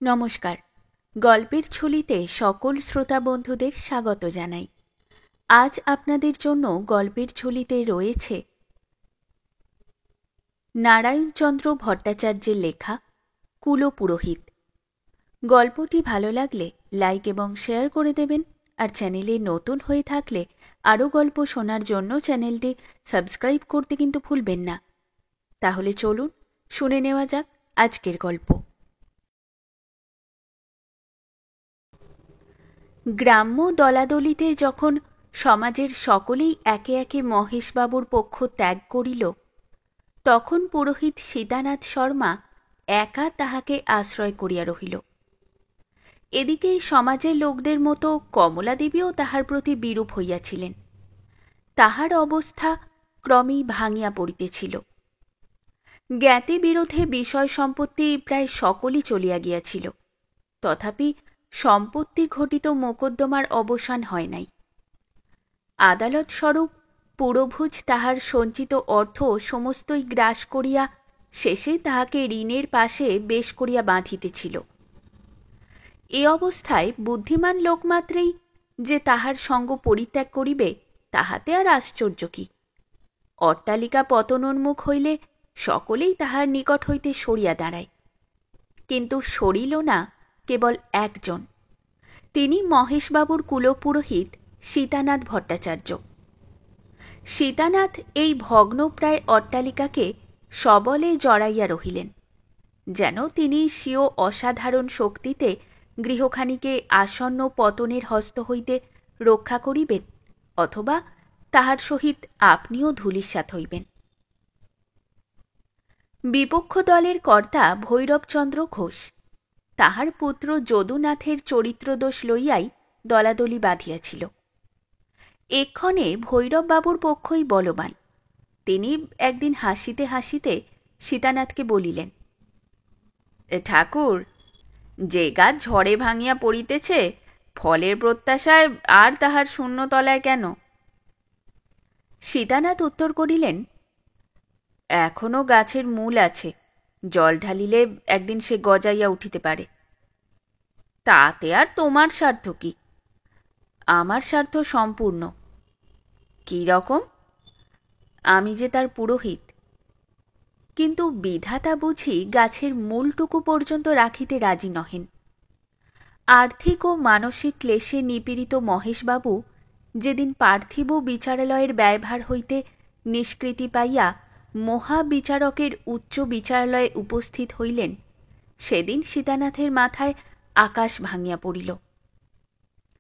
নমস্কার। গল্পের ঝুলিতে সকল শ্রোতা বন্ধুদের স্বাগত জানাই। আজ আপনাদের জন্য গল্পের ঝুলিতে রয়েছে নারায়ণচন্দ্র ভট্টাচার্যের লেখা কুলপুরোহিত। গল্পটি ভালো লাগলে লাইক এবং শেয়ার করে দেবেন, আর চ্যানেলে নতুন হয়ে থাকলে আরও গল্প শোনার জন্য চ্যানেলটি সাবস্ক্রাইব করতে কিন্তু ভুলবেন না। তাহলে চলুন শুনে নেওয়া যাক আজকের গল্প। গ্রাম্য দলাদলিতে যখন সমাজের সকলেই একে একে মহেশবাবুর পক্ষ ত্যাগ করিল, তখন পুরোহিত সীতানাথ শর্মা একা তাহাকে আশ্রয় করিয়া রহিল। এদিকে সমাজের লোকদের মতো কমলাদেবীও তাহার প্রতি বিরূপ হইয়াছিলেন। তাহার অবস্থা ক্রমেই ভাঙিয়া পড়িতেছিল। জ্ঞাতি বিরোধে বিষয় সম্পত্তি প্রায় সকলই চলিয়া গিয়াছিল, তথাপি সম্পত্তি ঘটিত মোকদ্দমার অবসান হয় নাই। আদালত স্বরূপ পুরভুজ তাহার সঞ্চিত অর্থ সমস্তই গ্রাস করিয়া শেষে তাহাকে ঋণের পাশে বেশ করিয়া বাঁধিতেছিল। এ অবস্থায় বুদ্ধিমান লোকমাত্রেই যে তাহার সঙ্গ পরিত্যাগ করিবে, তাহাতে আর আশ্চর্য কি? অট্টালিকা পতনোন্মুখ হইলে সকলেই তাহার নিকট হইতে সরিয়া দাঁড়ায়, কিন্তু সরিল না কেবল একজন। তিনি মহেশবাবুর কুলপুরোহিত সীতানাথ ভট্টাচার্য। সীতানাথ এই ভগ্নপ্রায় অট্টালিকাকে সবলে জড়াইয়া রহিলেন, যেন তিনি স্বীয় অসাধারণ শক্তিতে গৃহখানিকে আসন্ন পতনের হস্ত হইতে রক্ষা করিবেন, অথবা তাহার সহিত আপনিও ধূলিসাৎ হইবেন। বিপক্ষ দলের কর্তা ভৈরবচন্দ্র ঘোষ তাহার পুত্র যদুনাথের চরিত্রদোষ লইয়াই দলাদলি বাঁধিয়াছিল। এক্ষণে ভৈরববাবুর পক্ষই বলবান। তিনি একদিন হাসিতে হাসিতে সীতানাথকে বলিলেন, ঠাকুর, যে গাছ ঝড়ে ভাঙিয়া পড়িতেছে, ফলের প্রত্যাশায় আর তাহার শূন্যতলায় কেন? সীতানাথ উত্তর করিলেন, এখনো গাছের মূল আছে, জল ঢালিলে একদিন সে গজাইয়া উঠিতে পারে। তাতে আর তোমার স্বার্থ কি? আমার স্বার্থ সম্পূর্ণ। কি রকম? আমি যে তার পুরোহিত। কিন্তু বিধাতা বুঝি গাছের মূলটুকু পর্যন্ত রাখিতে রাজি নহেন। আর্থিক ও মানসিক ক্লেশে নিপীড়িত মহেশবাবু যেদিন পার্থিব বিচারালয়ের ব্যয়ভার হইতে নিষ্কৃতি পাইয়া মহাবিচারকের উচ্চ বিচারালয়ে উপস্থিত হইলেন, সেদিন সীতানাথের মাথায় আকাশ ভাঙিয়া পড়িল।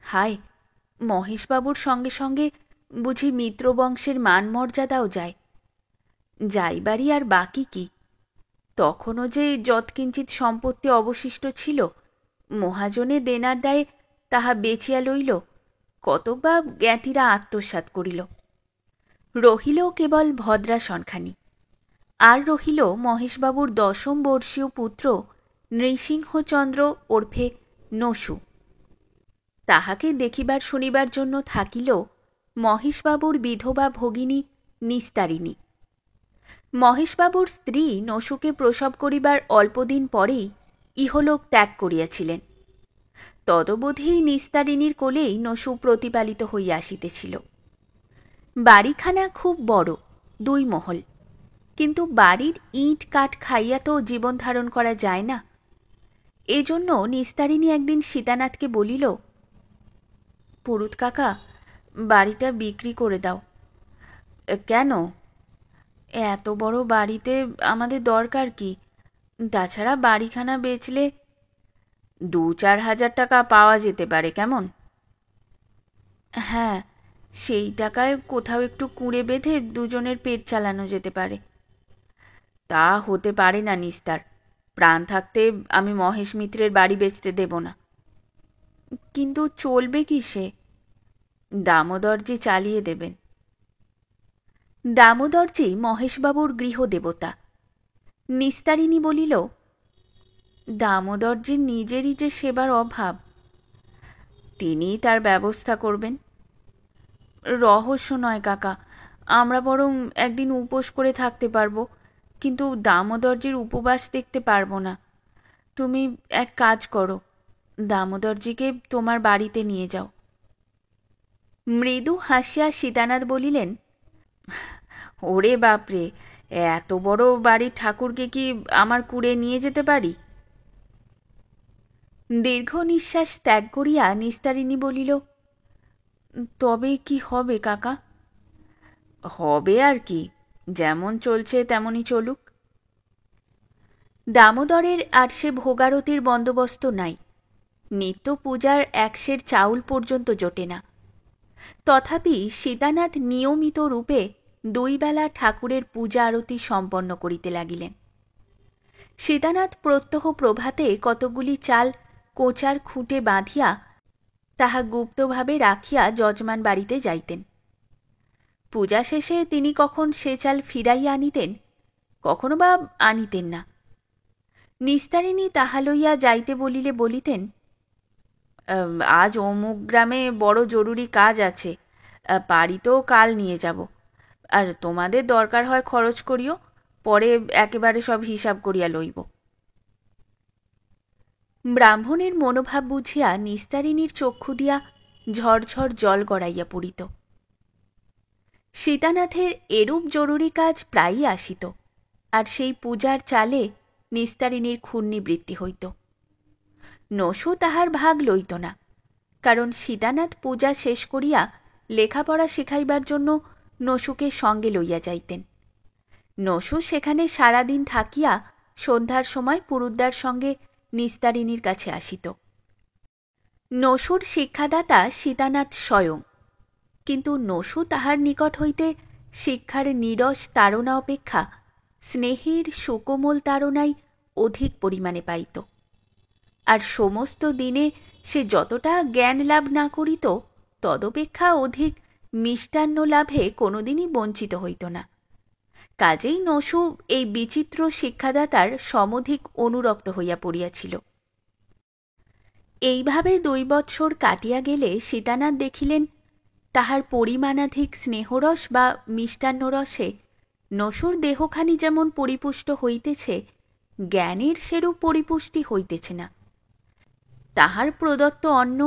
হায়, মহেশবাবুর সঙ্গে সঙ্গে বুঝি মিত্রবংশের মান মর্যাদাও যায়। যাইবারই আর বাকি কি? তখনও যে যৎকিঞ্চিৎ সম্পত্তি অবশিষ্ট ছিল, মহাজনে দেনার দায়ে তাহা বেচিয়া লইল, কতক বা জ্ঞাতিরা আত্মসাৎ করিল। রহিল কেবল ভদ্রাসনখানি। আর রহিল মহেশবাবুর 10ম বর্ষীয় পুত্র নৃসিংহচন্দ্র ওরফে নসু। তাহাকে দেখিবার শুনিবার জন্য থাকিল মহেশবাবুর বিধবা ভগিনী নিস্তারিণী। মহেশবাবুর স্ত্রী নসুকে প্রসব করিবার অল্পদিন পরেই ইহলোক ত্যাগ করিয়াছিলেন। তদবধি নিস্তারিণীর কোলেই নসু প্রতিপালিত হইয়া আসিতেছিল। বাড়িখানা খুব বড়, 2 মহল, কিন্তু বাড়ির ইট কাঠ খাইয়া তো জীবন ধারণ করা যায় না। এজন্য নিস্তারিণী একদিন সীতানাথকে বলিল, পুরুত কাকা, বাড়িটা বিক্রি করে দাও। কেন? এত বড় বাড়িতে আমাদের দরকার কি? তাছাড়া বাড়িখানা বেচলে 2-4 হাজার টাকা পাওয়া যেতে পারে, কেমন? হ্যাঁ, সেই টাকায় কোথাও একটু কুঁড়ে বেঁধে দুজনের পেট চালানো যেতে পারে। তা হতে পারে না নিস্তার। প্রাণ থাকতে আমি মহেশ মিত্রের বাড়ি বেচতে দেব না। কিন্তু চলবে কি সে? দামোদরজি চালিয়ে দেবেন। দামোদরজি মহেশবাবুর গৃহদেবতা। নিস্তারিণী বলিল, দামোদরজির নিজেরই যে সেবার অভাব, তিনিই তার ব্যবস্থা করবেন। রহস্য নয় কাকা, আমরা বরং একদিন উপোস করে থাকতে পারবো, কিন্তু দামোদরজির উপবাস দেখতে পারবো না। তুমি এক কাজ করো, দামোদরজিকে তোমার বাড়িতে নিয়ে যাও। মৃদু হাসিয়া সীতানাথ বলিলেন, ওরে বাপরে, এত বড় বাড়ির ঠাকুরকে কি আমার কুড়ে নিয়ে যেতে পারি? দীর্ঘ নিঃশ্বাস ত্যাগ করিয়া নিস্তারিণী বলিল, তবে কি হবে কাকা? হবে আর কি, যেমন চলছে তেমনই চলুক। দামোদরের আর সে ভোগারতির বন্দোবস্ত নাই। নিত্য পূজার একশের চাউল পর্যন্ত জোটে না। তথাপি সীতানাথ নিয়মিত রূপে 2 বেলা ঠাকুরের পূজা আরতি সম্পন্ন করিতে লাগিলেন। সীতানাথ প্রত্যহ প্রভাতে কতকগুলি চাল কোচার খুঁটে বাঁধিয়া তাহা গুপ্তভাবে রাখিয়া যজমান বাড়িতে যাইতেন। পূজা শেষে তিনি কখন সে চাল ফিরাইয়া আনিতেন, কখনো বা আনিতেন না। নিস্তারিণী তাহা লইয়া যাইতে বলিলে বলিতেন, আজ অমুক গ্রামে বড় জরুরি কাজ আছে, পারি তো কাল নিয়ে যাব, আর তোমাদের দরকার হয় খরচ করিও, পরে একেবারে সব হিসাব করিয়া লইব। ব্রাহ্মণের মনোভাব বুঝিয়া নিস্তারিণীর চক্ষু দিয়া ঝরঝর জল গড়াইয়া পড়িত। সীতানাথের এরূপ জরুরি কাজ প্রায়ই আসিত, আর সেই পূজার চালে নিস্তারিণীর ক্ষুণ্ণিবৃত্তি হইত। নসু তাহার ভাগ লইত না, কারণ সীতানাথ পূজা শেষ করিয়া লেখাপড়া শিখাইবার জন্য নসুকে সঙ্গে লইয়া যাইতেন। নসু সেখানে সারাদিন থাকিয়া সন্ধ্যার সময় পুরুদ্দার সঙ্গে নিস্তারিণীর কাছে আসিত। নসুর শিক্ষাদাতা সীতানাথ স্বয়ং, কিন্তু নসু তাহার নিকট হইতে শিক্ষার নীরস তাড়না অপেক্ষা স্নেহের সুকোমল তাড়নাই অধিক পরিমাণে পাইত। আর সমস্ত দিনে সে যতটা জ্ঞান লাভ না করিত, তদপেক্ষা অধিক মিষ্টান্ন লাভে কোনোদিনই বঞ্চিত হইত না। কাজেই নসু এই বিচিত্র শিক্ষাদাতার সমধিক অনুরক্ত হইয়া পড়িয়াছিল। এইভাবে 2 বৎসর কাটিয়া গেলে সীতানাথ দেখিলেন, তাহার পরিমাণাধিক স্নেহরস বা মিষ্টান্নরসে নসুর দেহখানি যেমন পরিপুষ্ট হইতেছে, জ্ঞানের সেরূপ পরিপুষ্টি হইতেছে না। তাহার প্রদত্ত অন্ন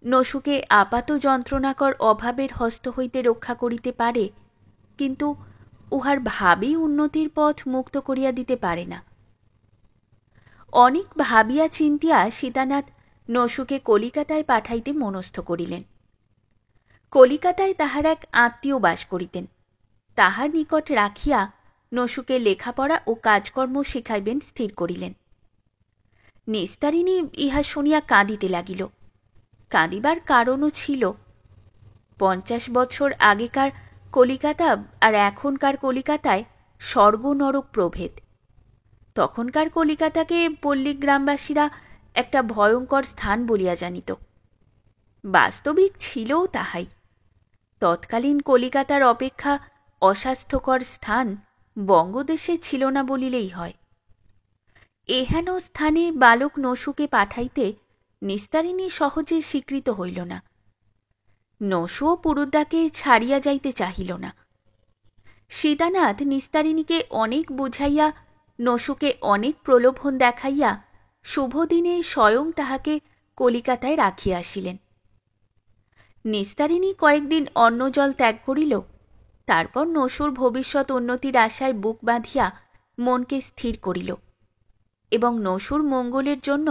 নসুকে আপাত যন্ত্রণাকর অভাবের হস্ত হইতে রক্ষা করিতে পারে, কিন্তু উহার ভাবী উন্নতির পথ মুক্ত করিয়া দিতে পারে না। অনেক ভাবিয়া চিন্তিয়া সীতানাথ নসুকে কলিকাতায় পাঠাইতে মনস্থ করিলেন। কলিকাতায় তাহার এক আত্মীয় বাস করিতেন, তাহার নিকট রাখিয়া নসুকে লেখাপড়া ও কাজকর্ম শিখাইবেন স্থির করিলেন। নিস্তারিণী ইহা শুনিয়া কাঁদিতে লাগিল। কাঁদিবার কারণও ছিল। 50 বছর আগেকার কলিকাতা আর এখনকার কলিকাতায় স্বর্গ নরক প্রভেদ। তখনকার কলিকাতাকে পল্লীগ্রামবাসীরা একটা ভয়ঙ্কর স্থান বলিয়া জানিত। বাস্তবিক ছিলও তাহাই। তৎকালীন কলিকাতার অপেক্ষা অস্বাস্থ্যকর স্থান বঙ্গদেশে ছিল না বলিলেই হয়। এহেন স্থানে বালক নসুকে পাঠাইতে নিস্তারিণী সহজে স্বীকৃত হইল না। নসুও পুরুদ্দাকে ছাড়িয়া যাইতে চাহিল না। সীতানাথ নিস্তারিণীকে অনেক বুঝাইয়া, নসুকে অনেক প্রলোভন দেখাইয়া শুভদিনে স্বয়ং তাহাকে কলিকাতায় রাখিয়া আসিলেন। নিস্তারিণী কয়েকদিন অন্ন জল ত্যাগ করিল, তারপর নসুর ভবিষ্যৎ উন্নতির আশায় বুক বাঁধিয়া মনকে স্থির করিল এবং নসুর মঙ্গলের জন্য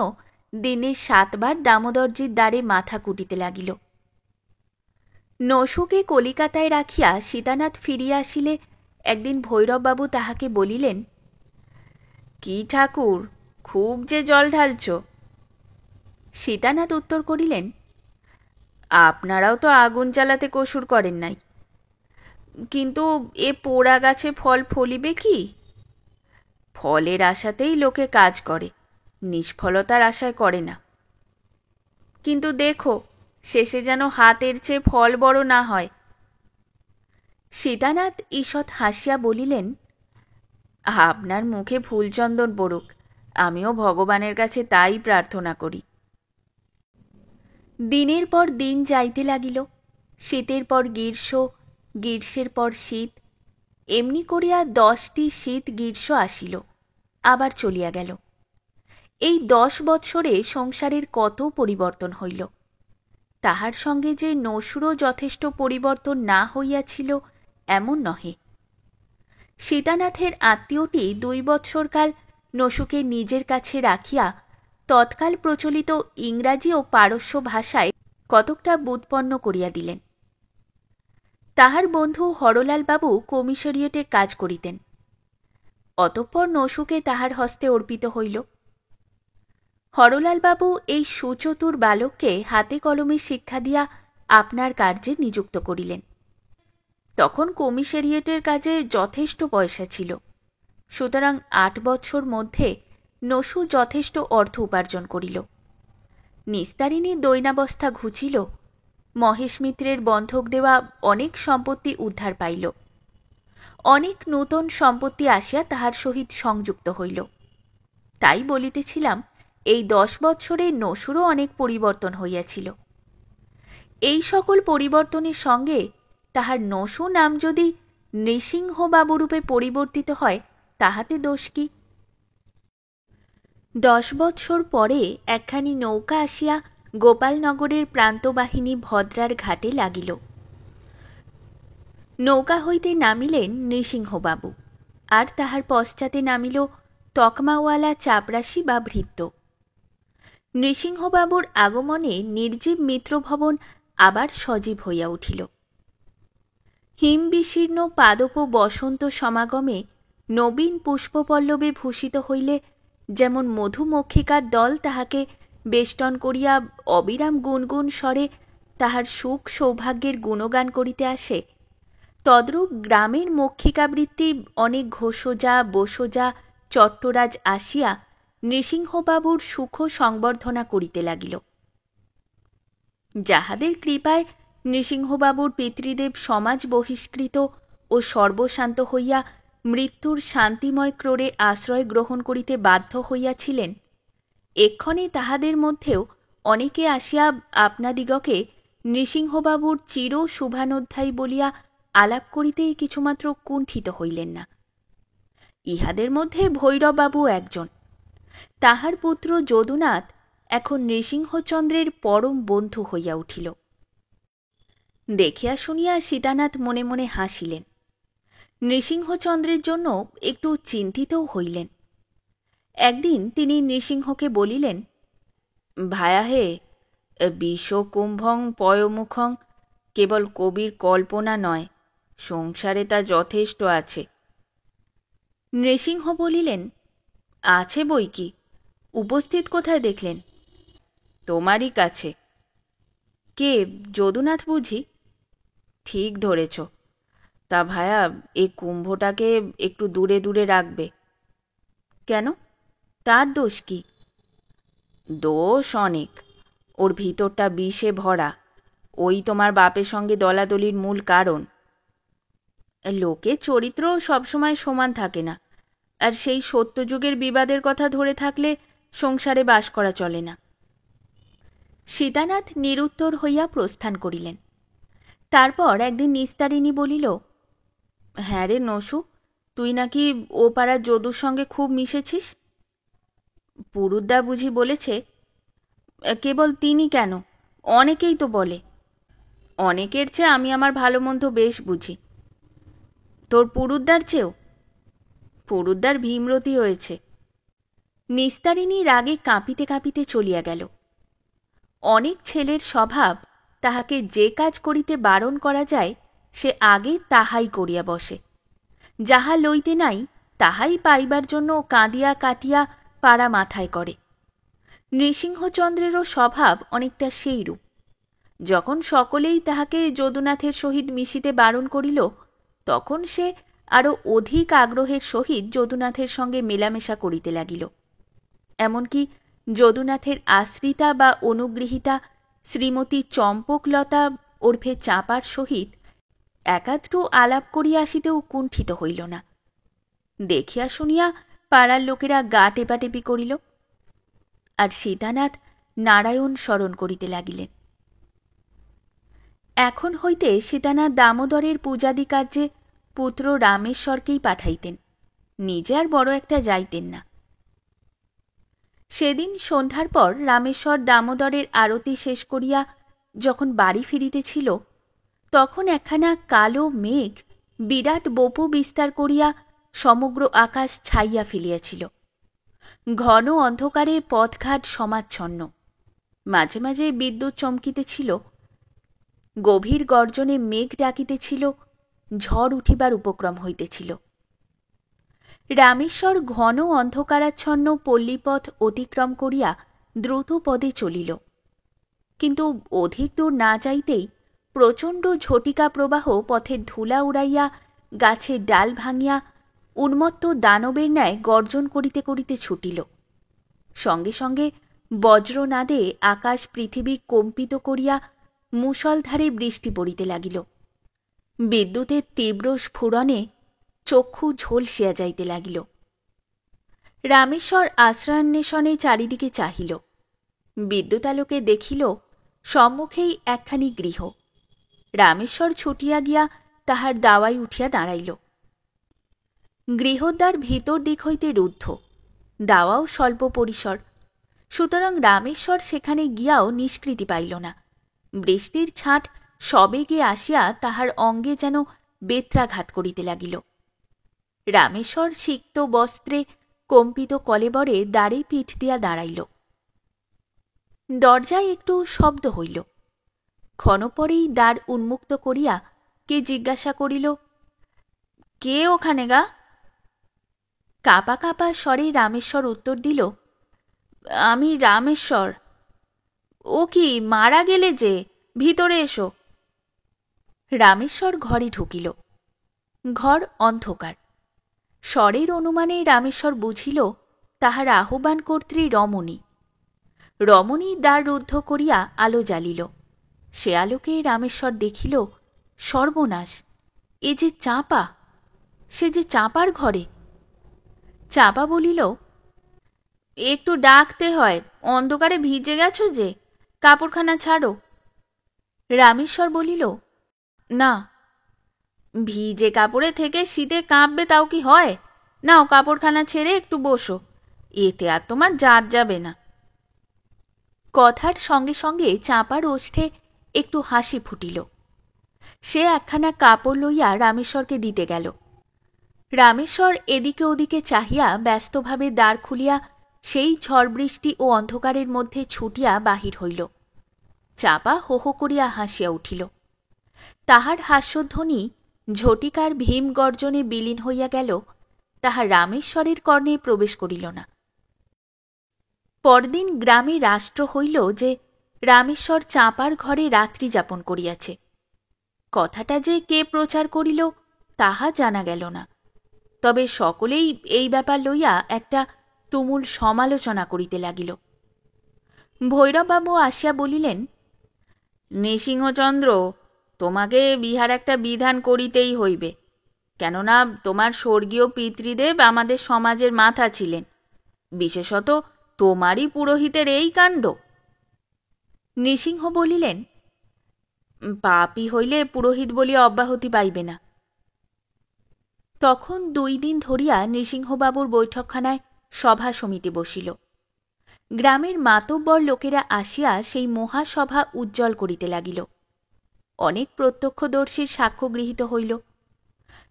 দিনে 7 বার দামোদরজির দ্বারে মাথা কুটিতে লাগিল। নসুকে কলিকাতায় রাখিয়া সীতানাথ ফিরিয়া আসিলে একদিন ভৈরববাবু তাহাকে বলিলেন, কি ঠাকুর, খুব যে জল ঢালছ। সীতানাথ উত্তর করিলেন, আপনারাও তো আগুন জ্বালাতে কসুর করেন নাই, কিন্তু এ পোড়া গাছে ফল ফলিবে কি? ফলের আশাতেই লোকে কাজ করে, নিষ্ফলতার আশায় করে না। কিন্তু দেখো, শেষে যেন হাতের চেয়ে ফল বড় না হয়। সীতানাথ ঈষৎ হাসিয়া বলিলেন, আপনার মুখে ফুলচন্দন পড়ুক, আমিও ভগবানের কাছে তাই প্রার্থনা করি। দিনের পর দিন যাইতে লাগিল। শীতের পর গ্রীষ্ম, গ্রীষ্মের পর শীত, এমনি করিয়া 10টি শীত গ্রীষ্ম আসিল, আবার চলিয়া গেল। এই 10 বৎসরে সংসারের কত পরিবর্তন হইল। তাহার সঙ্গে যে নসুরও যথেষ্ট পরিবর্তন না হইয়াছিল এমন নহে। সীতানাথের আত্মীয়টি 2 বৎসরকাল নসুকে নিজের কাছে রাখিয়া তৎকাল প্রচলিত ইংরাজি ও পারস্য ভাষায় কতকটা বুৎপন্ন করিয়া দিলেন। তাহার বন্ধু হরলালবাবু কমিশরিয়েটে কাজ করিতেন। অতঃপর নসুকে তাহার হস্তে অর্পিত হইল। হরলালবাবু এই সুচতুর বালককে হাতে কলমে শিক্ষা দিয়া আপনার কার্যে নিযুক্ত করিলেন। তখন কমিশরিয়েটের কাজে যথেষ্ট পয়সা ছিল, সুতরাং 8 বৎসর মধ্যে নসু যথেষ্ট অর্থ উপার্জন করিল। নিস্তারিণী দৈনাবস্থা ঘুচিল, মহেশ মিত্রের বন্ধক দেওয়া অনেক সম্পত্তি উদ্ধার পাইল। অনেক নূতন সম্পত্তি আসিয়া তাহার সহিত সংযুক্ত হইল। তাই বলিতেছিলাম, এই 10 বৎসরে নসুরও অনেক পরিবর্তন হইয়াছিল। এই সকল পরিবর্তনের সঙ্গে তাহার নসু নাম যদি নৃসিংহবাবুরূপে পরিবর্তিত হয় তাহাতে দোষ কি? 10 বৎসর পরে একখানি নৌকা আসিয়া গোপালনগরের প্রান্তবাহিনী ভদ্রার ঘাটে লাগিল। নৌকা হইতে নামিলেন নৃসিংহবাবু, আর তাহার পশ্চাতে নামিল তকমাওয়ালা চাপরাশি বা ভৃত্য। নৃসিংহবাবুর আগমনে নির্জীব মিত্রভবন আবার সজীব হইয়া উঠিল। হিমবিশীর্ণ পাদপ বসন্ত সমাগমে নবীন পুষ্পপল্লবে ভূষিত হইলে যেমন মধুমক্ষিকার দল তাহাকে বেষ্টন করিয়া অবিরাম গুনগুন স্বরে তাহার সুখ সৌভাগ্যের গুণগান করিতে আসে, তদ্রূপ গ্রামের মক্ষিকাবৃত্তি অনেক ঘোষজা বসজা চট্টরাজ আসিয়া নৃসিংহবাবুর সুখ সংবর্ধনা করিতে লাগিল। যাহাদের কৃপায় নৃসিংহবাবুর পিতৃদেব সমাজ বহিষ্কৃত ও সর্বশান্ত হইয়া মৃত্যুর শান্তিময় ক্রোড়ে আশ্রয় গ্রহণ করিতে বাধ্য হইয়াছিলেন, এক্ষণে তাহাদের মধ্যেও অনেকে আসিয়া আপনাদিগকে নৃসিংহবাবুর চির শুভানোধ্যায়ী বলিয়া আলাপ করিতেই কিছুমাত্র কুণ্ঠিত হইলেন না। ইহাদের মধ্যে ভৈরববাবু একজন। তাহার পুত্র যদুনাথ এখন নৃসিংহচন্দ্রের পরম বন্ধু হইয়া উঠিল। দেখিয়া শুনিয়া সীতানাথ মনে মনে হাসিলেন। নৃসিংহচন্দ্রের জন্য একটু চিন্তিতও হইলেন। একদিন তিনি নৃসিংহকে বলিলেন, ভায়া হে, বিষকুম্ভং পয়মুখং কেবল কবির কল্পনা নয়, সংসারে তা যথেষ্ট আছে। নৃসিংহ বলিলেন, আছে বই কি, উপস্থিত কোথায় দেখলেন? তোমারই কাছে। কে, যদুনাথ বুঝি? ঠিক ধরেছ। তা ভায়া, এই কুম্ভটাকে একটু দূরে দূরে রাখবে। কেন, তার দোষ কি? দোষ অনেক, ওর ভিতরটা বিষে ভরা। ওই তোমার বাপের সঙ্গে দলাদলির মূল কারণ। লোকের চরিত্র সবসময় সমান থাকে না, আর সেই সত্যযুগের বিবাদের কথা ধরে থাকলে সংসারে বাস করা চলে না। সীতানাথ নিরুত্তর হইয়া প্রস্থান করিলেন। তারপর একদিন নিস্তারিণী বলিল, হ্যাঁ রে নসু, তুই নাকি ও পাড়ার যদুর সঙ্গে খুব মিশেছিস। পুরুদ্দা বুঝি বলেছে? কেবল তিনি কেন, অনেকেই তো বলে। অনেকের চেয়ে আমি আমার ভালো মন্দ বেশ বুঝি। তোর পুরুদ্দার চেয়েও? পুরুদ্দার ভীমরতি হয়েছে। নিস্তারিণী রাগে কাঁপিতে কাঁপিতে চলিয়া গেল। অনেক ছেলের স্বভাব, তাহাকে যে কাজ করিতে বারণ করা যায় সে আগে তাহাই করিয়া বসে। যাহা লইতে নাই তাহাই পাইবার জন্য কাঁদিয়া কাটিয়া পাড়া মাথায় করে। নৃসিংহচন্দ্রেরও স্বভাব অনেকটা সেইরূপ। যখন সকলেই তাহাকে যদুনাথের সহিত মিশিতে বারণ করিল, তখন সে আরও অধিক আগ্রহের সহিত যদুনাথের সঙ্গে মেলামেশা করিতে লাগিল। এমনকি যদুনাথের আশ্রিতা বা অনুগৃহীতা শ্রীমতী চম্পকলতা ওরফে চাঁপার সহিত একাত্র আলাপ করিয়া আসিতেও কুণ্ঠিত হইল না। দেখিয়া শুনিয়া পাড়ার লোকেরা গা টেপাটেপি করিল, আর সীতানাথ নারায়ণ স্মরণ করিতে লাগিলেন। এখন হইতে সীতানাথ দামোদরের পূজাদি কার্যে পুত্র রামেশ্বরকেই পাঠাইতেন, নিজে আর বড় একটা যাইতেন না। সেদিন সন্ধ্যার পর রামেশ্বর দামোদরের আরতি শেষ করিয়া যখন বাড়ি ফিরিতেছিল, তখন একখানা কালো মেঘ বিরাট বপু বিস্তার করিয়া সমগ্র আকাশ ছাইয়া ফেলিয়াছিল। ঘন অন্ধকারে পথঘাট সমাচ্ছন্ন, মাঝে মাঝে বিদ্যুৎ চমকিতেছিল, গভীর গর্জনে মেঘ ডাকিতেছিল, ঝড় উঠিবার উপক্রম হইতেছিল। রামেশ্বর ঘন অন্ধকারাচ্ছন্ন পল্লীপথ অতিক্রম করিয়া দ্রুত পদে চলিল, কিন্তু অধিক দূর না যাইতেই প্রচণ্ড ঝটিকা প্রবাহ পথের ধুলা উড়াইয়া গাছের ডাল ভাঙিয়া উন্মত্ত দানবের ন্যায় গর্জন করিতে করিতে ছুটিল। সঙ্গে সঙ্গে বজ্রনাদে আকাশ পৃথিবী কম্পিত করিয়া মুষলধারে বৃষ্টি পড়িতে লাগিল। বিদ্যুতের তীব্র স্ফুরণে চক্ষু ঝলসিয়া যাইতে লাগিল। রামেশ্বর আশ্রয়ান্বেষণে চারিদিকে চাহিল। বিদ্যুতালোকে দেখিল সম্মুখেই একখানি গৃহ। রামেশ্বর ছুটিয়া গিয়া তাহার দাওয়ায় উঠিয়া দাঁড়াইল। গৃহদ্বার ভিতর দিক হইতে রুদ্ধ, দাওয়াও স্বল্প পরিসর, সুতরাং রামেশ্বর সেখানে গিয়াও নিষ্কৃতি পাইল না। বৃষ্টির ছাঁট সবেগে আসিয়া তাহার অঙ্গে যেন বেত্রাঘাত করিতে লাগিল। রামেশ্বর সিক্ত বস্ত্রে কম্পিত কলেবরে দ্বারে পিঠ দিয়া দাঁড়াইল। দরজায় একটু শব্দ হইল। ক্ষণপরেই দ্বার উন্মুক্ত করিয়া কে জিজ্ঞাসা করিল, কে ওখানে গা? কাঁপা কাঁপা স্বরে রামেশ্বর উত্তর দিল, আমি রামেশ্বর। ও কি, মারা গেলে যে? ভিতরে এসো। রামেশ্বর ঘরে ঢুকিল। ঘর অন্ধকার। স্বরের অনুমানে রামেশ্বর বুঝিল তাহার আহ্বানকর্ত্রী রমণী। রমণী দ্বার রুদ্ধ করিয়া আলো জ্বালিল। সে আলোকে রামেশ্বর দেখিল, সর্বনাশ, এ যে চাঁপা! সে যে চাঁপার ঘরে। চাঁপা বলিল, একটু ডাকতে হয়, অন্ধকারে ভিজে গেছ যে, কাপড়খানা ছাড়ো। রামেশ্বর বলিল, না। ভিজে কাপড়ে থেকে শীতে কাঁপবে তাও কি হয়? নাও কাপড়খানা ছেড়ে একটু বসো, এতে আর তোমার জাত যাবে না। কথার সঙ্গে সঙ্গে চাঁপার ওষ্ঠে একটু হাসি ফুটিল। সে একখানা কাপড় লইয়া রামেশ্বরকে দিতে গেল। রামেশ্বর এদিকে ওদিকে চাহিয়া ব্যস্তভাবে দ্বার খুলিয়া সেই ঝড় বৃষ্টি ও অন্ধকারের মধ্যে ছুটিয়া বাহির হইল। চাঁপা হো হো করিয়া হাসিয়া উঠিল। তাহার হাস্যধ্বনি ঝটিকার ভীম গর্জনে বিলীন হইয়া গেল, তাহা রামেশ্বরের কর্ণে প্রবেশ করিল না। পরদিন গ্রামে রাষ্ট্র হইল যে রামেশ্বর চাঁপার ঘরে রাত্রি যাপন করিয়াছে। কথাটা যে কে প্রচার করিল তাহা জানা গেল না, তবে সকলেই এই ব্যাপার লইয়া একটা তুমুল সমালোচনা করিতে লাগিল। ভৈরববাবু আসিয়া বলিলেন, নৃসিংহচন্দ্র, তোমাকে বিহার একটা বিধান করিতেই হইবে, কেননা তোমার স্বর্গীয় পিতৃদেব আমাদের সমাজের মাথা ছিলেন, বিশেষত তোমারই পুরোহিতের এই কাণ্ড। নৃসিংহ বলিলেন, পাপী হইলে পুরোহিত বলিয়া অব্যাহতি পাইবে না। তখন 2 দিন ধরিয়া নৃসিংহবাবুর বৈঠকখানায় সভা সমিতি বসিল। গ্রামের মাতব্বর লোকেরা আসিয়া সেই মহাসভা উজ্জ্বল করিতে লাগিল। অনেক প্রত্যক্ষদর্শীর সাক্ষ্য গৃহীত হইল।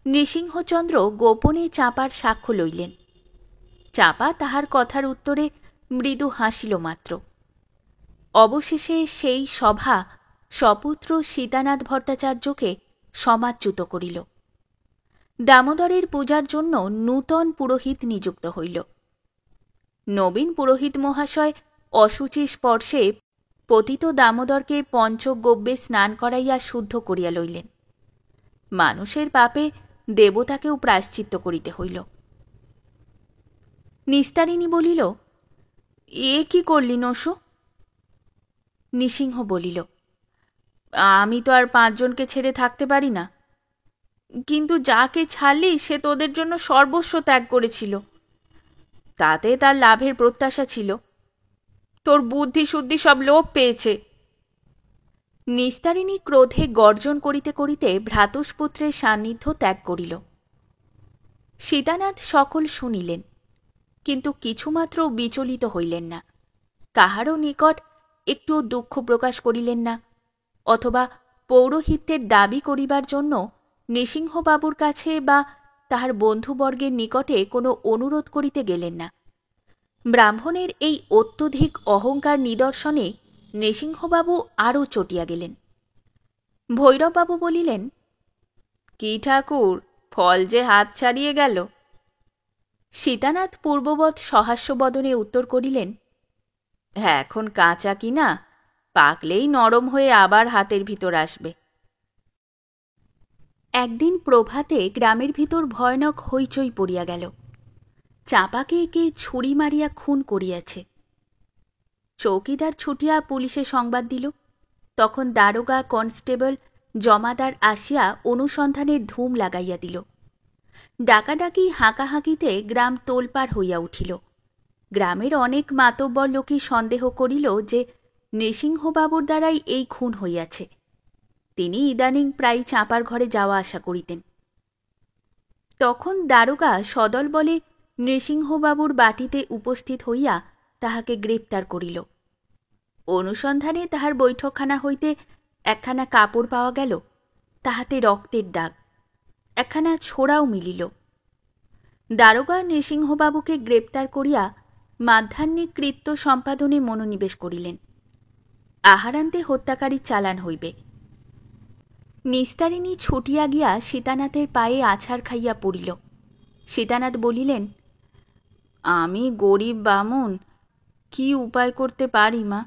নৃসিংহচন্দ্র গোপনে চাঁপার সাক্ষ্য লইলেন। চাঁপা তাহার কথার উত্তরে মৃদু হাসিল মাত্র। অবশেষে সেই সভা সপুত্র সীতানাথ ভট্টাচার্যকে সমাচ্যুত করিল। দামোদরের পূজার জন্য নূতন পুরোহিত নিযুক্ত হইল। নবীন পুরোহিত মহাশয় অশুচি স্পর্শে পতিত দামোদরকে পঞ্চগব্যে স্নান করাইয়া শুদ্ধ করিয়া লইলেন। মানুষের পাপে দেবতাকেও প্রায়শ্চিত্ত করিতে হইল। নিস্তারিণী বলিল, এ কি করলি নসু? নৃসিংহ বলিল, আমি তো আর 5 জনকে ছেড়ে থাকতে পারি না, কিন্তু যাকে ছাড়লি সে তোদের জন্য সর্বস্ব ত্যাগ করেছিল, তাতে তার লাভের প্রত্যাশা ছিল। তোর বুদ্ধি শুদ্ধি সব লোপ পেয়েছে। নিস্তারিণী ক্রোধে গর্জন করিতে করিতে ভ্রাতুষ্পুত্রের সান্নিধ্য ত্যাগ করিল। সীতানাথ সকল শুনিলেন। কিন্তু কিছুমাত্র বিচলিত হইলেন না, কাহারও নিকট একটুও দুঃখ প্রকাশ করিলেন না, অথবা পৌরোহিত্যের দাবি করিবার জন্য নৃসিংহবাবুর কাছে বা তাহার বন্ধুবর্গের নিকটে কোনো অনুরোধ করিতে গেলেন না। ব্রাহ্মণের এই অত্যধিক অহংকার নিদর্শনে নৃসিংহবাবু আরও চটিয়া গেলেন। ভৈরববাবু বলিলেন, কি ঠাকুর, ফল যে হাত ছাড়িয়ে গেল। সীতানাথ পূর্ববৎ সহাস্যবদনে উত্তর করিলেন, হ্যাঁ, এখন কাঁচা কিনা, পাকলেই নরম হয়ে আবার হাতের ভিতর আসবে। একদিন প্রভাতে গ্রামের ভিতর ভয়ানক হইচই পড়িয়া গেল। চাঁপাকে কে ছুরি মারিয়া খুন করিয়াছে। চৌকিদার ছুটিয়া পুলিশে সংবাদ দিল। তখন দারোগা, কনস্টেবল, জমাদার আসিয়া অনুসন্ধানের ধুম লাগাইয়া দিল। ডাকাডাকি হাঁকাহাঁকিতে গ্রাম তোলপাড় হইয়া উঠিল। গ্রামের অনেক মাতব্বর লোকই সন্দেহ করিল যে নৃসিংহবাবুর দ্বারাই এই খুন হইয়াছে। তিনি ইদানিং প্রায় চাঁপার ঘরে যাওয়া আসা করিতেন। তখন দারোগা সদল বলে নৃসিংহবাবুর বাটিতে উপস্থিত হইয়া তাহাকে গ্রেপ্তার করিল। অনুসন্ধানে তাহার বৈঠকখানা হইতে একখানা কাপড় পাওয়া গেল, তাহাতে রক্তের দাগ, একখানা ছোড়াও মিলিল। দারোগা নৃসিংহবাবুকে গ্রেপ্তার করিয়া মাধ্যাহ্নিক কৃত্য সম্পাদনে মনোনিবেশ করিলেন। আহারান্তে হত্যাকারী চালান হইবে। নিস্তারিণী ছুটিয়া গিয়া সীতানাথের পায়ে আছাড় খাইয়া পড়িল। সীতানাথ বলিলেন, আমি গরিব বামুন, কি উপায় করতে পারি মা?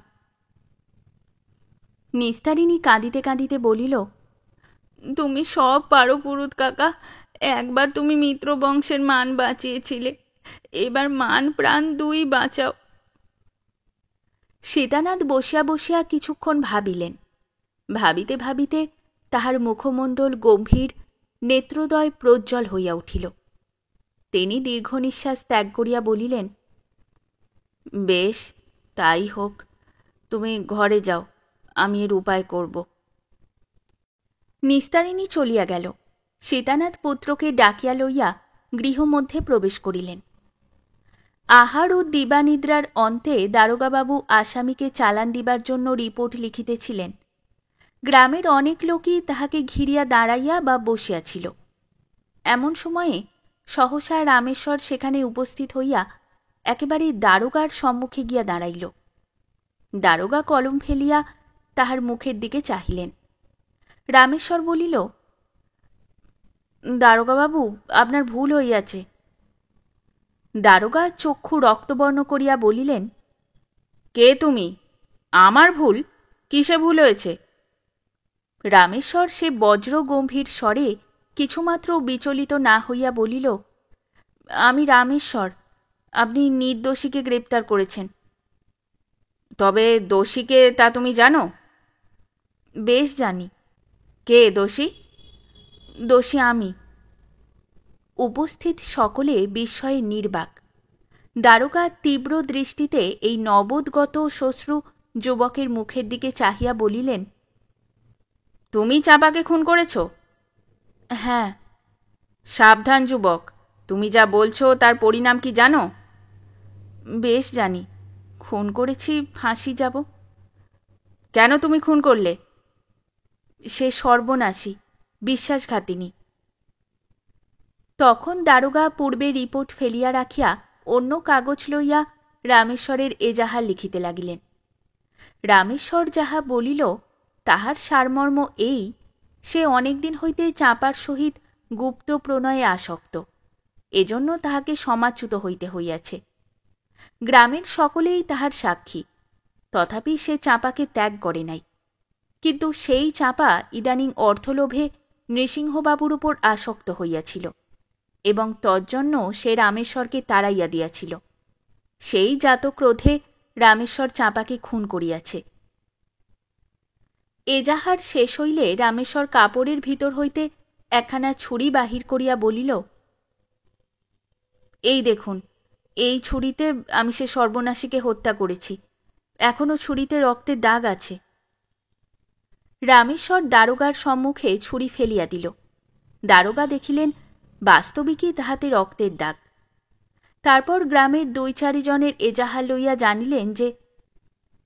নিস্তারিণী কাঁদিতে কাঁদিতে বলিল, তুমি সব পারো পুরুত কাকা, একবার তুমি মিত্র বংশের মান বাঁচিয়েছিলে, এবার মান প্রাণ দুই বাঁচাও। সীতানাথ বসিয়া বসিয়া কিছুক্ষণ ভাবিলেন। ভাবিতে ভাবিতে তাহার মুখমণ্ডল গম্ভীর, নেত্রদয় প্রজ্জ্বল হইয়া উঠিল। তিনি দীর্ঘ নিঃশ্বাস ত্যাগ করিয়া বলিলেন, বেশ, তাই হোক, তুমি ঘরে যাও, আমি এর উপায় করব। নিস্তারিণী চলিয়া গেল। সীতানাথ পুত্রকে ডাকিয়া লইয়া গৃহমধ্যে প্রবেশ করিলেন। আহার ও দিবানিদ্রার অন্তে দারোগাবাবু আসামিকে চালান দিবার জন্য রিপোর্ট লিখিতেছিলেন। গ্রামের অনেক লোকই তাহাকে ঘিরিয়া দাঁড়াইয়া বা বসিয়াছিল। এমন সময়ে সহসা রামেশ্বর সেখানে উপস্থিত হইয়া একেবারে দারোগার সম্মুখে গিয়া দাঁড়াইল। দারোগা কলম ফেলিয়া তাহার মুখের দিকে চাহিলেন। রামেশ্বর বলিল, দারোগাবাবু, আপনার ভুল হইয়াছে। দারোগা চক্ষু রক্তবর্ণ করিয়া বলিলেন, কে তুমি? আমার ভুল? কিসে ভুল হয়েছে? রামেশ্বর সে বজ্র গম্ভীর স্বরে কিছুমাত্র বিচলিত না হইয়া বলিল, আমি রামেশ্বর, আপনি নির্দোষীকে গ্রেপ্তার করেছেন। তবে দোষীকে তা তুমি জানো? বেশ জানি। কে দোষী? দোষী আমি। উপস্থিত সকলে বিস্ময়ে নির্বাক। দারোগা তীব্র দৃষ্টিতে এই নবোদগত শ্বশ্রু যুবকের মুখের দিকে চাহিয়া বলিলেন, তুমি চাঁপাকে খুন করেছ? হ্যাঁ। সাবধান যুবক, তুমি যা বলছো তার পরিণাম কি জানো? বেশ জানি। খুন করেছি, ফাঁসি যাব। কেন তুমি খুন করলে? সে সর্বনাশী, বিশ্বাসঘাতিনী। তখন দারোগা পূর্বে রিপোর্ট ফেলিয়া রাখিয়া অন্য কাগজ লইয়া রামেশ্বরের এজাহার লিখিতে লাগিলেন। রামেশ্বর যাহা বলিল তাহার সারমর্ম এই, সে অনেকদিন হইতে চাঁপার সহিত গুপ্ত প্রণয়ে আসক্ত, এজন্য তাহাকে সমাচ্যুত হইতে হইয়াছে। গ্রামের সকলেই তাহার সাক্ষী। তথাপি সে চাঁপাকে ত্যাগ করে নাই। কিন্তু সেই চাঁপা ইদানিং অর্থলোভে নৃসিংহবাবুর উপর আসক্ত হইয়াছিল এবং তজ্জন্য সে রামেশ্বরকে তাড়াইয়া দিয়াছিল। সেই জাত ক্রোধে রামেশ্বর চাঁপাকে খুন করিয়াছে। এজাহার শেষ হইলে রামেশ্বর কাপড়ের ভিতর হইতে একখানা ছুরি বাহির করিয়া বলিল, এই দেখুন, এই ছুরিতে আমি সে সর্বনাশীকে হত্যা করেছি। এখনো ছুরিতে রক্তের দাগ আছে। রামেশ্বর দারোগার সম্মুখে ছুরি ফেলিয়া দিল। দারোগা দেখিলেন বাস্তবিকই তাহাতে রক্তের দাগ। তারপর গ্রামের 2-4 জনের এজাহার লইয়া জানিলেন যে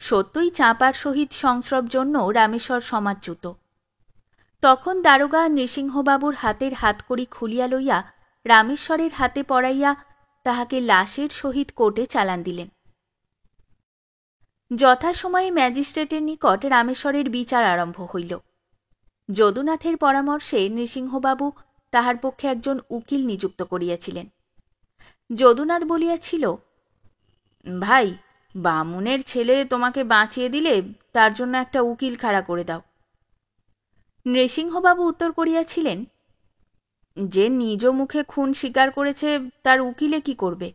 সত্যই চাঁপার সহিত সংস্রব জন্য রামেশ্বর সমাজচ্যুত। তখন দারোগা নৃসিংহবাবুর হাতের হাতকড়ি খুলিয়া লইয়া রামেশ্বরের হাতে পড়াইয়া তাহাকে লাশের সহিত কোর্টে চালান দিলেন। যথাসময়ে ম্যাজিস্ট্রেটের নিকট রামেশ্বরের বিচার আরম্ভ হইল। যদুনাথের পরামর্শে নৃসিংহবাবু তাহার পক্ষে একজন উকিল নিযুক্ত করিয়াছিলেন। যদুনাথ বলিয়াছিল, ভাই, বামুনের ছেলে তোমাকে বাঁচিয়ে দিলে তার জন্য একটা উকিল খাড়া করে দাও। নৃসিংহবাবু উত্তর করিয়াছিলেন, যে নিজ মুখে খুন স্বীকার করেছে তার উকিলে কি করবে?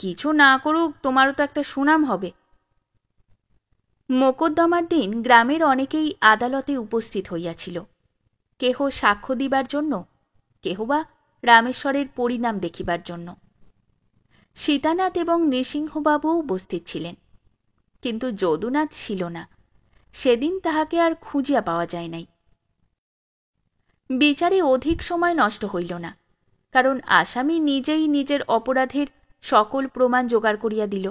কিছু না করুক, তোমারও তো একটা সুনাম হবে। মোকদ্দমার দিন গ্রামের অনেকেই আদালতে উপস্থিত হইয়াছিল, কেহ সাক্ষ্য দিবার জন্য, কেহ বা রামেশ্বরের পরিণাম দেখিবার জন্য। সীতানাথ এবং নৃসিংহবাবুও উপস্থিত ছিলেন, কিন্তু যদুনাথ ছিল না। সেদিন তাহাকে আর খুঁজিয়া পাওয়া যায় নাই। বিচারে অধিক সময় নষ্ট হইল না, কারণ আসামি নিজেই নিজের অপরাধের সকল প্রমাণ জোগাড় করিয়া দিল।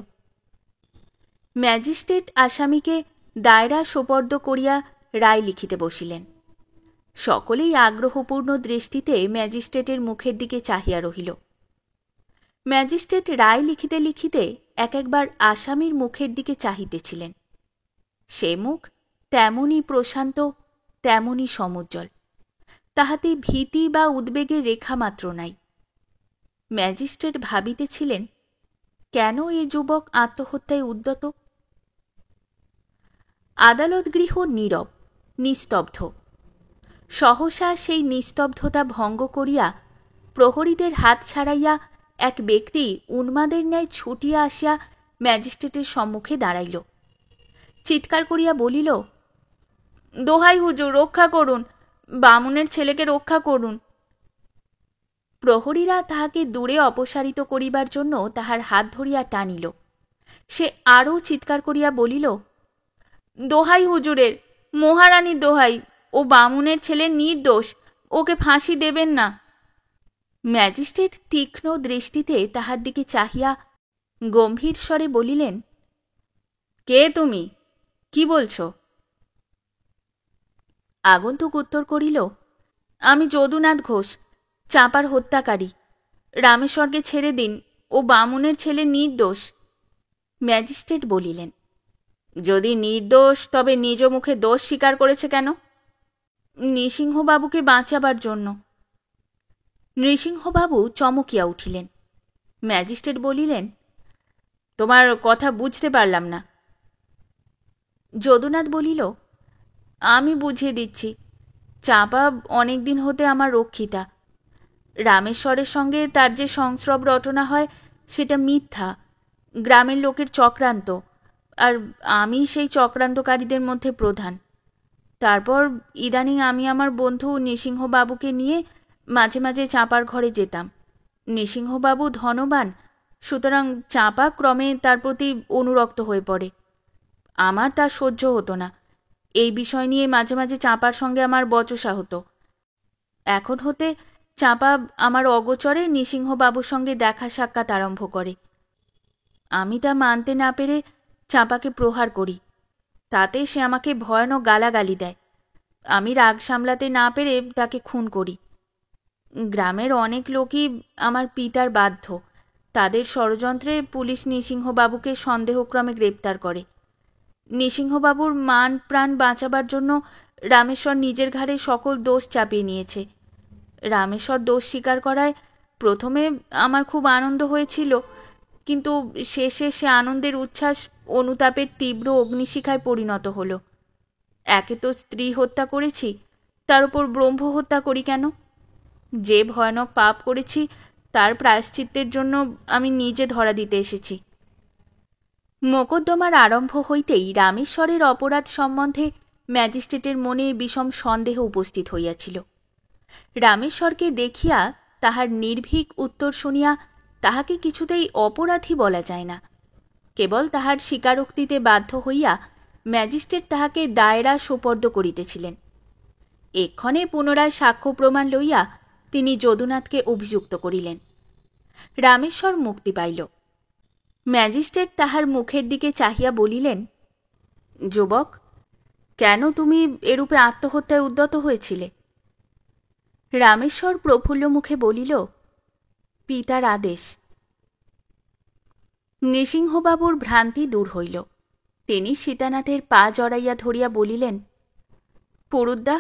ম্যাজিস্ট্রেট আসামিকে দায়রা সোপর্দ করিয়া রায় লিখিতে বসিলেন। সকলেই আগ্রহপূর্ণ দৃষ্টিতে ম্যাজিস্ট্রেটের মুখের দিকে চাহিয়া রহিল। ম্যাজিস্ট্রেট রায় লিখিতে লিখিতে একবার আসামির মুখের দিকে চাহিতেছিলেন। সে মুখ তেমনই প্রশান্ত, তেমনই সমুজ্জ্বল, তাহাতে ভীতি বা উদ্বেগের রেখা মাত্র নাই। ম্যাজিস্ট্রেট ভাবিতেছিলেন, কেন এ যুবক আত্মহত্যায় উদ্যত? আদালত গৃহ নীরব, নিস্তব্ধ। সহসা সেই নিস্তব্ধতা ভঙ্গ করিয়া প্রহরীদের হাত ছাড়াইয়া এক ব্যক্তি উন্মাদের ন্যায় ছুটিয়া আসিয়া ম্যাজিস্ট্রেটের সম্মুখে দাঁড়াইল। চিৎকার করিয়া বলিল, দোহাই হুজুর, রক্ষা করুন, বামুনের ছেলেকে রক্ষা করুন। প্রহরীরা তাহাকে দূরে অপসারিত করিবার জন্য তাহার হাত ধরিয়া টানিল। সে আরও চিৎকার করিয়া বলিল, দোহাই হুজুরের, মহারানীর দোহাই, ও বামুনের ছেলে নির্দোষ, ওকে ফাঁসি দেবেন না। ম্যাজিস্ট্রেট তীক্ষ্ণ দৃষ্টিতে তাহার দিকে চাহিয়া গম্ভীর স্বরে বলিলেন, কে তুমি? কি বলছ? আগন্তুক উত্তর করিল, আমি যদুনাথ ঘোষ, চাঁপার হত্যাকারী। রামেশ্বরকে ছেড়ে দিন, ও বামুনের ছেলে নির্দোষ। ম্যাজিস্ট্রেট বলিলেন, যদি নির্দোষ তবে নিজ মুখে দোষ স্বীকার করেছে কেন? নৃসিংহবাবুকে বাঁচাবার জন্য। নৃসিংহবাবু চমকিয়া উঠিলেন। ম্যাজিস্ট্রেট বলিলেন, তোমার কথা বুঝতে পারলাম না। যদুনাথ বলিল, আমি বুঝিয়ে দিচ্ছি। চাঁপা অনেকদিন হতে আমার রক্ষিতা। রামেশ্বরের সঙ্গে তার যে সংস্রব রটনা হয় সেটা মিথ্যা, গ্রামের লোকের চক্রান্ত, আর আমি সেই চক্রান্তকারীদের মধ্যে প্রধান। তারপর ইদানিং আমি আমার বন্ধু নৃসিংহবাবুকে নিয়ে মাঝে মাঝে চাঁপার ঘরে যেতাম। নৃসিংহবাবু ধনবান, সুতরাং চাঁপা ক্রমে তার প্রতি অনুরক্ত হয়ে পড়ে। আমার তা সহ্য হতো না। এই বিষয় নিয়ে মাঝে মাঝে চাঁপার সঙ্গে আমার বচসা হতো। এখন হতে চাঁপা আমার অগোচরে নৃসিংহবাবুর সঙ্গে দেখা সাক্ষাৎ আরম্ভ করে। আমি তা মানতে না পেরে চাঁপাকে প্রহার করি। তাতে সে আমাকে ভয়ানক গালাগালি দেয়। আমি রাগ সামলাতে না পেরে তাকে খুন করি। গ্রামের অনেক লোকই আমার পিতার বাধ্য। তাদের ষড়যন্ত্রে পুলিশ নৃসিংহবাবুকে সন্দেহক্রমে গ্রেপ্তার করে। নৃসিংহবাবুর মান প্রাণ বাঁচাবার জন্য রামেশ্বর নিজের ঘাড়ে সকল দোষ চাপিয়ে নিয়েছে। রামেশ্বর দোষ স্বীকার করায় প্রথমে আমার খুব আনন্দ হয়েছিল, কিন্তু শেষে সে আনন্দের উচ্ছ্বাস অনুতাপের তীব্র অগ্নিশিখায় পরিণত হল। একে তো স্ত্রী হত্যা করেছি, তার উপর ব্রহ্ম হত্যা করি কেন? যে ভয়ানক পাপ করেছি তার প্রায়শ্চিত্তের জন্য আমি নিজে ধরা দিতে এসেছি। মোকদ্দমার আরম্ভ হইতেই রামেশ্বরের অপরাধ সম্বন্ধে ম্যাজিস্ট্রেটের মনে বিষম সন্দেহ উপস্থিত হইয়াছিল। রামেশ্বরকে দেখিয়া তাহার নির্ভীক উত্তর শুনিয়া তাহাকে কিছুতেই অপরাধী বলা যায় না। কেবল তাহার স্বীকারোক্তিতে বাধ্য হইয়া ম্যাজিস্ট্রেট তাহাকে দায়রা সোপর্দ করিতেছিলেন। এক্ষণে পুনরায় সাক্ষ্য প্রমাণ লইয়া তিনি যদুনাথকে অভিযুক্ত করিলেন। রামেশ্বর মুক্তি পাইল। ম্যাজিস্ট্রেট তাহার মুখের দিকে চাহিয়া বলিলেন, যুবক, কেন তুমি এরূপে আত্মহত্যায় উদ্যত হয়েছিলে? রামেশ্বর প্রফুল্ল মুখে বলিল, পিতার আদেশ। নৃসিংহবাবুর ভ্রান্তি দূর হইল। তিনি সীতানাথের পা জড়াইয়া ধরিয়া বলিলেন, পুরুদ্দা,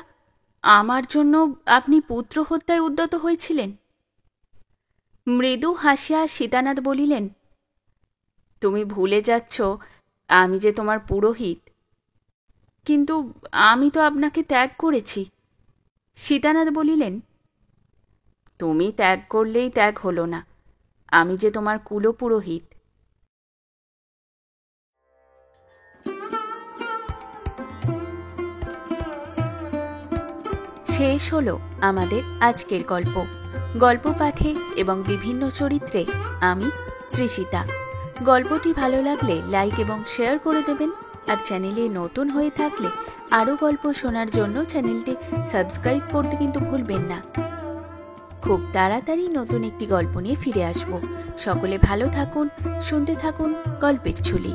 আমার জন্য আপনি পুত্র হত্যায় উদ্যত হয়েছিলেন? মৃদু হাসিয়া সীতানাথ বলিলেন, তুমি ভুলে যাচ্ছ আমি যে তোমার পুরোহিত। কিন্তু আমি তো আপনাকে ত্যাগ করেছি। সীতানাথ বলিলেন, তুমি ত্যাগ করলেই ত্যাগ হলো না, আমি যে তোমার কুলপুরোহিত। শেষ হলো আমাদের আজকের গল্প। গল্প পাঠে এবং বিভিন্ন চরিত্রে আমি তৃষিতা। গল্পটি ভালো লাগলে লাইক এবং শেয়ার করে দেবেন। আর চ্যানেলে নতুন হয়ে থাকলে আরও গল্প শোনার জন্য চ্যানেলটি সাবস্ক্রাইব করতে কিন্তু ভুলবেন না। খুব তাড়াতাড়ি নতুন একটি গল্প নিয়ে ফিরে আসব। সকলে ভালো থাকুন, শুনতে থাকুন গল্পের ঝুলি।